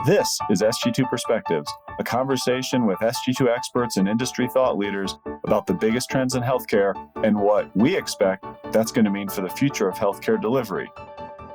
This is Sg2 Perspectives, a conversation with Sg2 experts and industry thought leaders about the biggest trends in healthcare and what we expect that's going to mean for the future of healthcare delivery.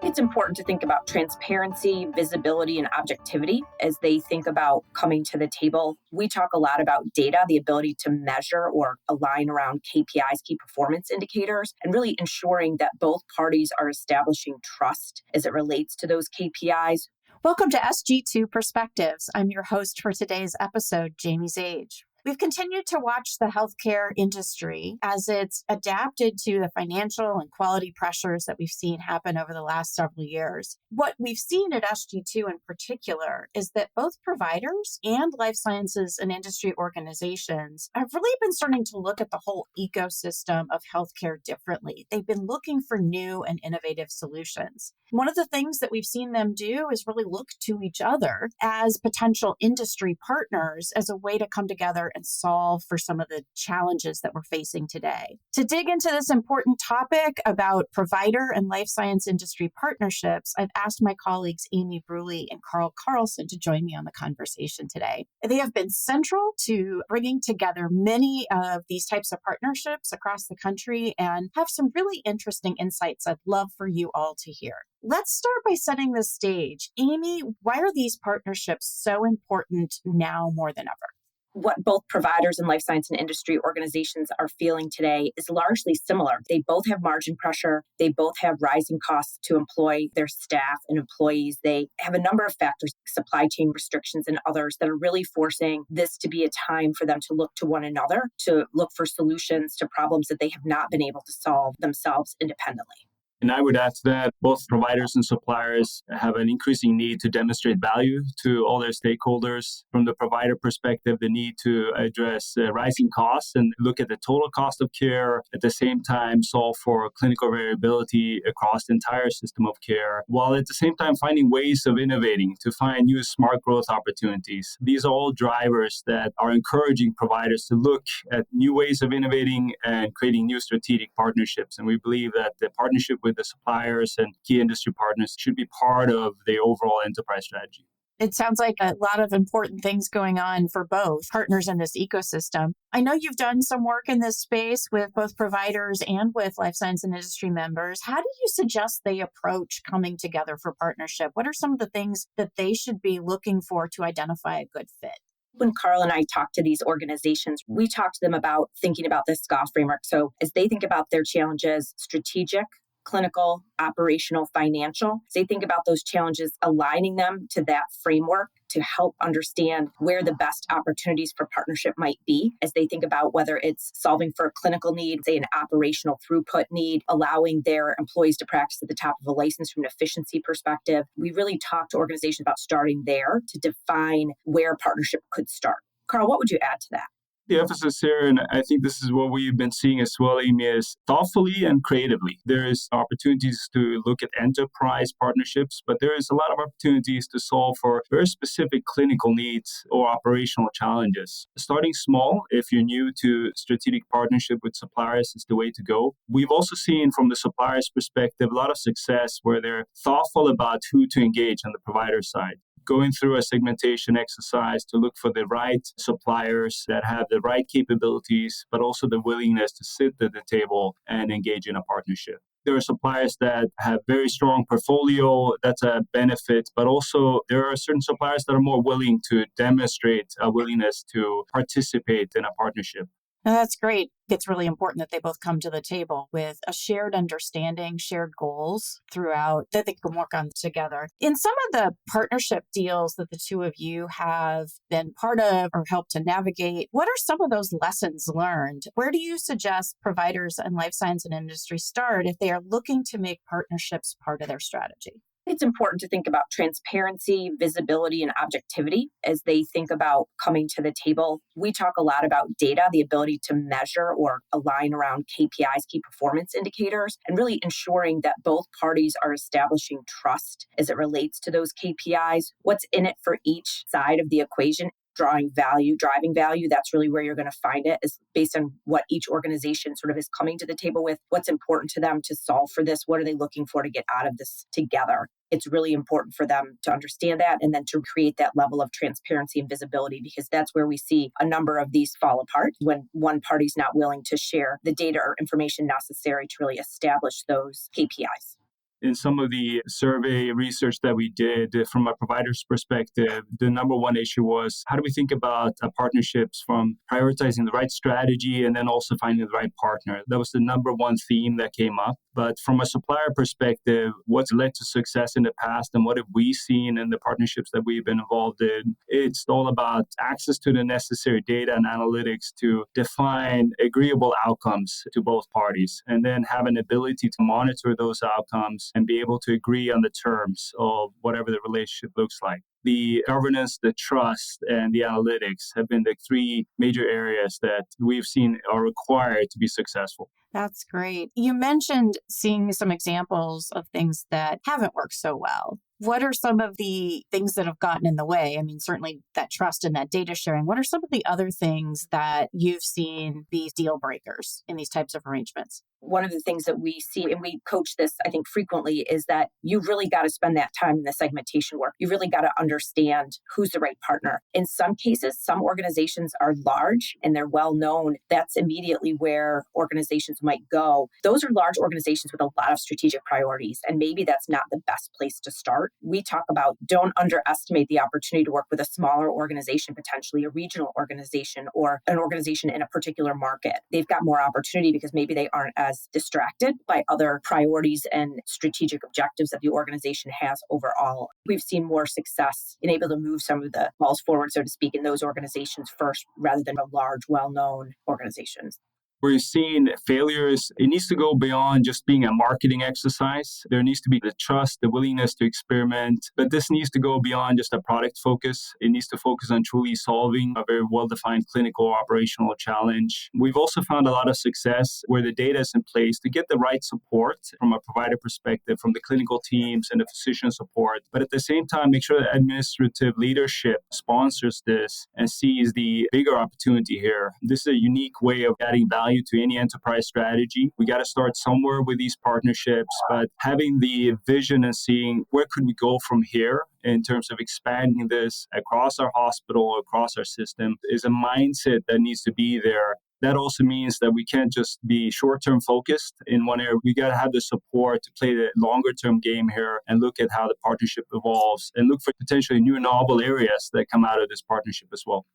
It's important to think about transparency, visibility, and objectivity as they think about coming to the table. We talk a lot about data, the ability to measure or align around KPIs, key performance indicators, and really ensuring that both parties are establishing trust as it relates to those KPIs. Welcome to Sg2 Perspectives. I'm your host for today's episode, Jayme Zage. We've continued to watch the healthcare industry as it's adapted to the financial and quality pressures that we've seen happen over the last several years. What we've seen at Sg2 in particular is that both providers and life sciences and industry organizations have really been starting to look at the whole ecosystem of healthcare differently. They've been looking for new and innovative solutions. One of the things that we've seen them do is really look to each other as potential industry partners as a way to come together and solve for some of the challenges that we're facing today. To dig into this important topic about provider and life science industry partnerships, I've asked my colleagues Amy Brouhle and Karl Karlsson to join me on the conversation today. They have been central to bringing together many of these types of partnerships across the country and have some really interesting insights I'd love for you all to hear. Let's start by setting the stage. Amy, why are these partnerships so important now more than ever? What both providers and life science and industry organizations are feeling today is largely similar. They both have margin pressure. They both have rising costs to employ their staff and employees. They have a number of factors, supply chain restrictions and others, that are really forcing this to be a time for them to look to one another, to look for solutions to problems that they have not been able to solve themselves independently. And I would add to that, both providers and suppliers have an increasing need to demonstrate value to all their stakeholders. From the provider perspective, the need to address rising costs and look at the total cost of care, at the same time solve for clinical variability across the entire system of care, while at the same time finding ways of innovating to find new smart growth opportunities. These are all drivers that are encouraging providers to look at new ways of innovating and creating new strategic partnerships. And we believe that the partnership with the suppliers and key industry partners should be part of the overall enterprise strategy. It sounds like a lot of important things going on for both partners in this ecosystem. I know you've done some work in this space with both providers and with life science and industry members. How do you suggest they approach coming together for partnership? What are some of the things that they should be looking for to identify a good fit? When Karl and I talk to these organizations, we talk to them about thinking about this SCA framework. So as they think about their challenges, strategic, clinical, operational, financial. They think about those challenges, aligning them to that framework to help understand where the best opportunities for partnership might be as they think about whether it's solving for a clinical need, say an operational throughput need, allowing their employees to practice at the top of a license from an efficiency perspective. We really talk to organizations about starting there to define where partnership could start. Karl, what would you add to that? The emphasis here, and I think this is what we've been seeing as well, Amy, is thoughtfully and creatively. There is opportunities to look at enterprise partnerships, but there is a lot of opportunities to solve for very specific clinical needs or operational challenges. Starting small, if you're new to strategic partnership with suppliers, is the way to go. We've also seen from the supplier's perspective a lot of success where they're thoughtful about who to engage on the provider side. Going through a segmentation exercise to look for the right suppliers that have the right capabilities, but also the willingness to sit at the table and engage in a partnership. There are suppliers that have very strong portfolio, that's a benefit, but also there are certain suppliers that are more willing to demonstrate a willingness to participate in a partnership. Now, that's great. It's really important that they both come to the table with a shared understanding, shared goals throughout that they can work on together. In some of the partnership deals that the two of you have been part of or helped to navigate, what are some of those lessons learned? Where do you suggest providers and life science and industry start if they are looking to make partnerships part of their strategy? It's important to think about transparency, visibility, and objectivity as they think about coming to the table. We talk a lot about data, the ability to measure or align around KPIs, key performance indicators, and really ensuring that both parties are establishing trust as it relates to those KPIs. What's in it for each side of the equation? driving value, that's really where you're going to find it, is based on what each organization sort of is coming to the table with, what's important to them to solve for this, what are they looking for to get out of this together. It's really important for them to understand that and then to create that level of transparency and visibility, because that's where we see a number of these fall apart when one party's not willing to share the data or information necessary to really establish those KPIs. In some of the survey research that we did from a provider's perspective, the number one issue was how do we think about partnerships from prioritizing the right strategy and then also finding the right partner. That was the number one theme that came up. But from a supplier perspective, what's led to success in the past and what have we seen in the partnerships that we've been involved in? It's all about access to the necessary data and analytics to define agreeable outcomes to both parties and then have an ability to monitor those outcomes and be able to agree on the terms of whatever the relationship looks like. The governance, the trust, and the analytics have been the three major areas that we've seen are required to be successful. That's great. You mentioned seeing some examples of things that haven't worked so well. What are some of the things that have gotten in the way? I mean, certainly that trust and that data sharing. What are some of the other things that you've seen be deal breakers in these types of arrangements? One of the things that we see, and we coach this, I think, frequently, is that you really got to spend that time in the segmentation work. You really got to understand who's the right partner. In some cases, some organizations are large and they're well known. That's immediately where organizations might go. Those are large organizations with a lot of strategic priorities, and maybe that's not the best place to start. We talk about don't underestimate the opportunity to work with a smaller organization, potentially a regional organization or an organization in a particular market. They've got more opportunity because maybe they aren't as distracted by other priorities and strategic objectives that the organization has overall. We've seen more success in able to move some of the balls forward, so to speak, in those organizations first rather than a large, well-known organizations. We're seeing failures. It needs to go beyond just being a marketing exercise. There needs to be the trust, the willingness to experiment, but this needs to go beyond just a product focus. It needs to focus on truly solving a very well-defined clinical operational challenge. We've also found a lot of success where the data is in place to get the right support from a provider perspective, from the clinical teams and the physician support, but at the same time, make sure that administrative leadership sponsors this and sees the bigger opportunity here. This is a unique way of adding value to any enterprise strategy. We got to start somewhere with these partnerships, but having the vision and seeing where could we go from here in terms of expanding this across our hospital, across our system, is a mindset that needs to be there. That also means that we can't just be short-term focused in one area. We got to have the support to play the longer-term game here and look at how the partnership evolves and look for potentially new novel areas that come out of this partnership as well.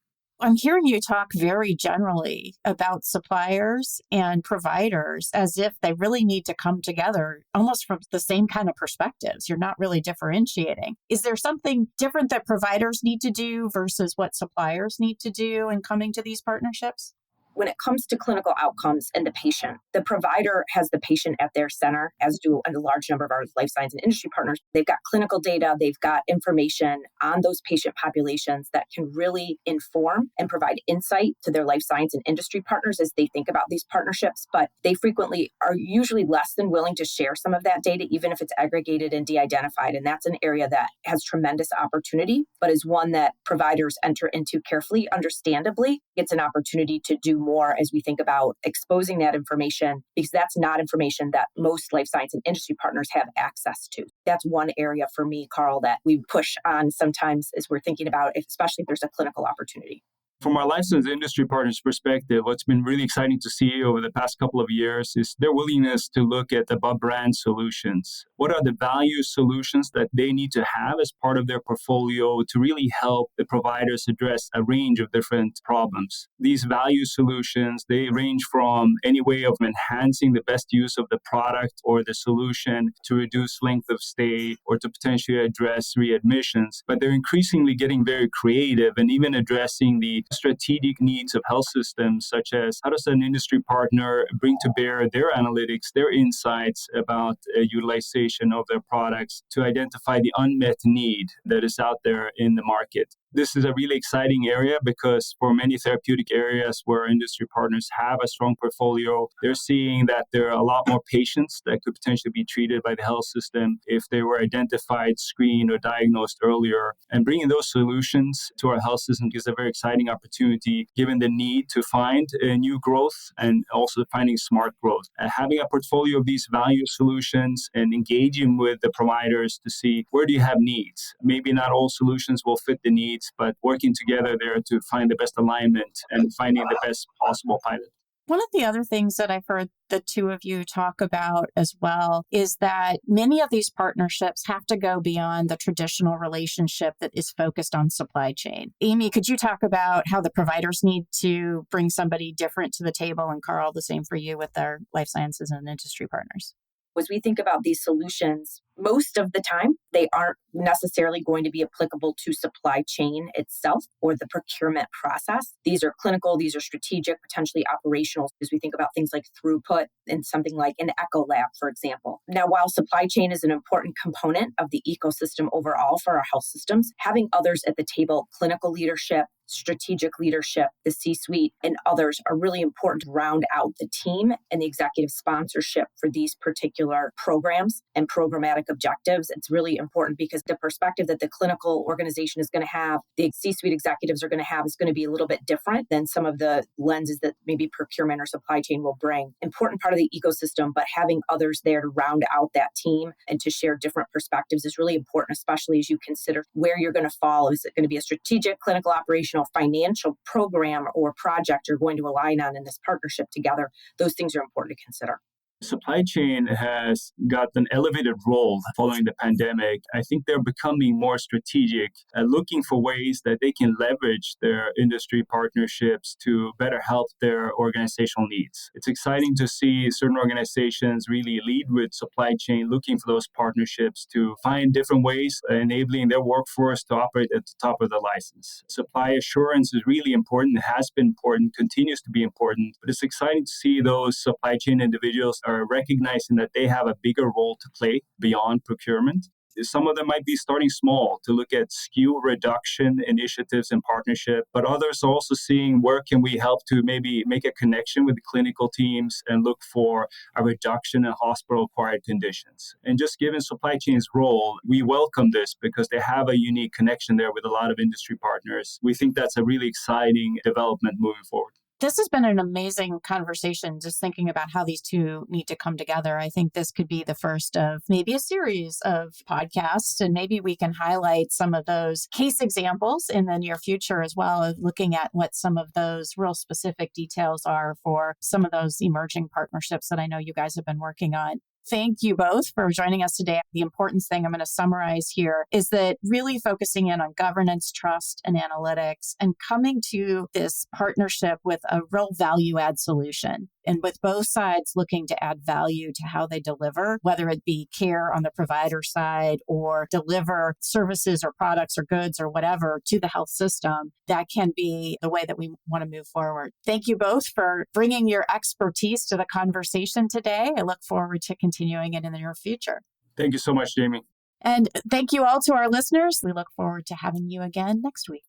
I'm hearing you talk very generally about suppliers and providers as if they really need to come together almost from the same kind of perspectives. You're not really differentiating. Is there something different that providers need to do versus what suppliers need to do in coming to these partnerships? When it comes to clinical outcomes and the patient, the provider has the patient at their center, as do a large number of our life science and industry partners. They've got clinical data, they've got information on those patient populations that can really inform and provide insight to their life science and industry partners as they think about these partnerships. But they frequently are usually less than willing to share some of that data, even if it's aggregated and de-identified. And that's an area that has tremendous opportunity, but is one that providers enter into carefully, understandably. It's an opportunity to do more as we think about exposing that information, because that's not information that most life science and industry partners have access to. That's one area for me, Karl, that we push on sometimes as we're thinking about, especially if there's a clinical opportunity. From our licensed industry partners' perspective, what's been really exciting to see over the past couple of years is their willingness to look at above-brand solutions. What are the value solutions that they need to have as part of their portfolio to really help the providers address a range of different problems? These value solutions, they range from any way of enhancing the best use of the product or the solution to reduce length of stay or to potentially address readmissions, but they're increasingly getting very creative and even addressing the strategic needs of health systems, such as how does an industry partner bring to bear their analytics, their insights about utilization of their products to identify the unmet need that is out there in the market. This is a really exciting area because for many therapeutic areas where industry partners have a strong portfolio, they're seeing that there are a lot more patients that could potentially be treated by the health system if they were identified, screened, or diagnosed earlier. And bringing those solutions to our health system is a very exciting opportunity given the need to find new growth and also finding smart growth. Having a portfolio of these value solutions and engaging with the providers to see where do you have needs. Maybe not all solutions will fit the needs, but working together there to find the best alignment and finding the best possible pilot. One of the other things that I've heard the two of you talk about as well is that many of these partnerships have to go beyond the traditional relationship that is focused on supply chain. Amy, could you talk about how the providers need to bring somebody different to the table? And Karl, the same for you with our life sciences and industry partners. As we think about these solutions, most of the time, they aren't necessarily going to be applicable to supply chain itself or the procurement process. These are clinical, these are strategic, potentially operational, as we think about things like throughput and something like an echo lab, for example. Now, while supply chain is an important component of the ecosystem overall for our health systems, having others at the table, clinical leadership, strategic leadership, the C-suite, and others are really important to round out the team and the executive sponsorship for these particular programs and programmatic objectives. It's really important because the perspective that the clinical organization is going to have, the C-suite executives are going to have, is going to be a little bit different than some of the lenses that maybe procurement or supply chain will bring. Important part of the ecosystem, but having others there to round out that team and to share different perspectives is really important, especially as you consider where you're going to fall. Is it going to be a strategic, clinical, operational, financial program or project you're going to align on in this partnership together? Those things are important to consider. Supply chain has got an elevated role following the pandemic. I think they're becoming more strategic and looking for ways that they can leverage their industry partnerships to better help their organizational needs. It's exciting to see certain organizations really lead with supply chain, looking for those partnerships to find different ways, enabling their workforce to operate at the top of the license. Supply assurance is really important. It has been important, continues to be important, but it's exciting to see those supply chain individuals are recognizing that they have a bigger role to play beyond procurement. Some of them might be starting small to look at SKU reduction initiatives and partnership, but others are also seeing where can we help to maybe make a connection with the clinical teams and look for a reduction in hospital-acquired conditions. And just given supply chain's role, we welcome this because they have a unique connection there with a lot of industry partners. We think that's a really exciting development moving forward. This has been an amazing conversation, just thinking about how these two need to come together. I think this could be the first of maybe a series of podcasts, and maybe we can highlight some of those case examples in the near future as well, of looking at what some of those real specific details are for some of those emerging partnerships that I know you guys have been working on. Thank you both for joining us today. The important thing I'm going to summarize here is that really focusing in on governance, trust, and analytics, and coming to this partnership with a real value add solution. And with both sides looking to add value to how they deliver, whether it be care on the provider side or deliver services or products or goods or whatever to the health system, that can be the way that we want to move forward. Thank you both for bringing your expertise to the conversation today. I look forward to continuing it in the near future. Thank you so much, Jayme. And thank you all to our listeners. We look forward to having you again next week.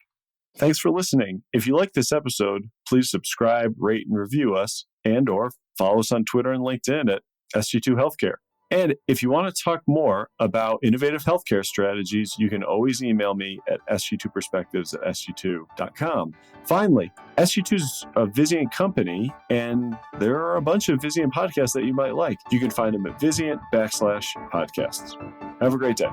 Thanks for listening. If you like this episode, please subscribe, rate, and review us, and or follow us on Twitter and LinkedIn at Sg2 Healthcare. And if you want to talk more about innovative healthcare strategies, you can always email me at sg2perspectives@sg2.com. Finally, Sg2 is a Vizient company, and there are a bunch of Vizient podcasts that you might like. You can find them at Vizient /podcasts. Have a great day.